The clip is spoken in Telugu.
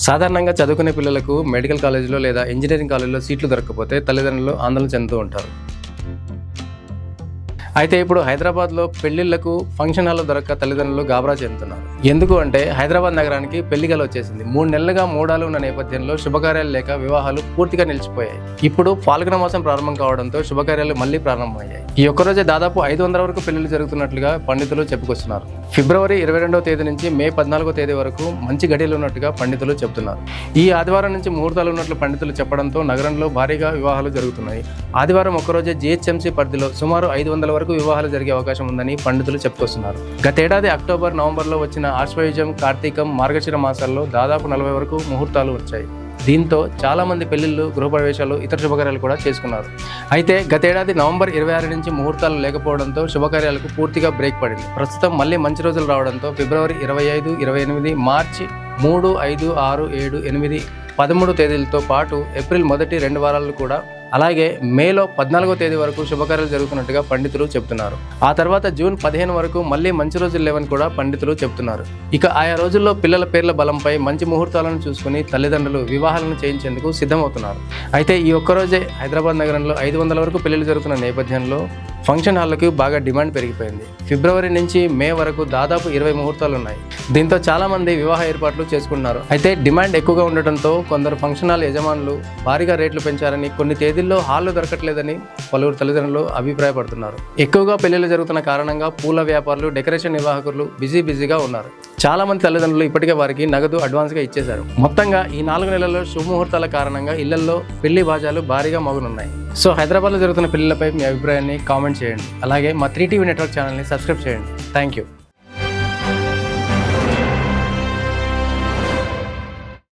సాధారణంగా చదువుకునే పిల్లలకు మెడికల్ కాలేజీలో లేదా ఇంజనీరింగ్ కాలేజీలో సీట్లు దొరకకపోతే తల్లిదండ్రులు ఆందోళన చెందుతూ ఉంటారు. అయితే ఇప్పుడు హైదరాబాద్లో పెళ్లిళ్లకు ఫంక్షన్ హాల్లో దొరక్క తల్లిదండ్రులు గాబరా చెందుతున్నారు. ఎందుకు అంటే హైదరాబాద్ నగరానికి పెళ్లిగల వచ్చేసింది. 3 నెలలుగా మూడాలు ఉన్న నేపథ్యంలో శుభకార్యాలు లేక వివాహాలు పూర్తిగా నిలిచిపోయాయి. ఇప్పుడు ఫాల్గుణ మాసం ప్రారంభం కావడంతో శుభకార్యాలు మళ్లీ ప్రారంభమయ్యాయి. ఈ ఒక్కరోజే దాదాపు 500 వరకు పెళ్లిళ్లు జరుగుతున్నట్లుగా పండితులు చెప్పుకొస్తున్నారు. ఫిబ్రవరి 22వ తేదీ నుంచి మే 14వ తేదీ వరకు మంచి గడియలు ఉన్నట్టుగా పండితులు చెబుతున్నారు. ఈ ఆదివారం నుంచి ముహూర్తాలు ఉన్నట్లు పండితులు చెప్పడంతో నగరంలో భారీగా వివాహాలు జరుగుతున్నాయి. ఆదివారం ఒక్కరోజే జీహెచ్ఎంసీ పరిధిలో సుమారు 500 వరకు వివాహాలు జరిగే అవకాశం ఉందని పండితులు చెప్పుకొస్తున్నారు. గతేడాది అక్టోబర్, నవంబర్లో వచ్చిన ఆశ్వయుజం, కార్తీకం, మార్గశిర మాసాల్లో దాదాపు 40 వరకు ముహూర్తాలు వచ్చాయి. దీంతో చాలా మంది పెళ్లిళ్లు, గృహప్రవేశాలు, ఇతర శుభకార్యాలు కూడా చేసుకున్నారు. అయితే గతేడాది నవంబర్ 26 నుంచి ముహూర్తాలు లేకపోవడంతో శుభకార్యాలకు పూర్తిగా బ్రేక్ పడింది. ప్రస్తుతం మళ్ళీ మంచి రోజులు రావడంతో ఫిబ్రవరి 25, 28, మార్చి 3, 5, 6, 7, 8, 13 తేదీలతో పాటు ఏప్రిల్ మొదటి 2 వారాలు కూడా, అలాగే మేలో 14వ తేదీ వరకు శుభకార్యాలు జరుగుతున్నట్టుగా పండితులు చెబుతున్నారు. ఆ తర్వాత జూన్ 15 వరకు మళ్ళీ మంచి రోజులు లేవని కూడా పండితులు చెబుతున్నారు. ఇక ఆయా రోజుల్లో పిల్లల పేర్ల బలంపై మంచి ముహూర్తాలను చూసుకుని తల్లిదండ్రులు వివాహాలను చేయించేందుకు సిద్ధమవుతున్నారు. అయితే ఈ ఒక్కరోజే హైదరాబాద్ నగరంలో 500 వరకు పెళ్లిళ్లు జరుగుతున్న నేపథ్యంలో ఫంక్షన్ హాల్లకు బాగా డిమాండ్ పెరిగిపోయింది. ఫిబ్రవరి నుంచి మే వరకు దాదాపు 20 ముహూర్తాలు ఉన్నాయి. దీంతో చాలా మంది వివాహ ఏర్పాట్లు చేసుకుంటున్నారు. అయితే డిమాండ్ ఎక్కువగా ఉండటంతో కొందరు ఫంక్షన్ హాల్ యజమానులు భారీగా రేట్లు పెంచారని, కొన్ని తేదీల్లో హాల్లు దొరకట్లేదని పలువురు తల్లిదండ్రులు అభిప్రాయపడుతున్నారు. ఎక్కువగా పెళ్లిళ్లు జరుగుతున్న కారణంగా పూల వ్యాపారులు, డెకరేషన్ నిర్వాహకులు బిజీగా ఉన్నారు. చాలా మంది తల్లిదండ్రులు ఇప్పటికే వారికి నగదు అడ్వాన్స్గా ఇచ్చేశారు. మొత్తంగా ఈ 4 నెలల్లో శుభముహూర్తాల కారణంగా ఇళ్లలో పెళ్లి బాజాలు భారీగా మోగనున్నాయి. సో హైదరాబాద్లో జరుగుతున్న పెళ్లిళ్లపై మీ అభిప్రాయాన్ని కామెంట్ చేయండి. అలాగే మా 3TV నెట్వర్క్ ఛానల్ని సబ్స్క్రైబ్ చేయండి. Thank you.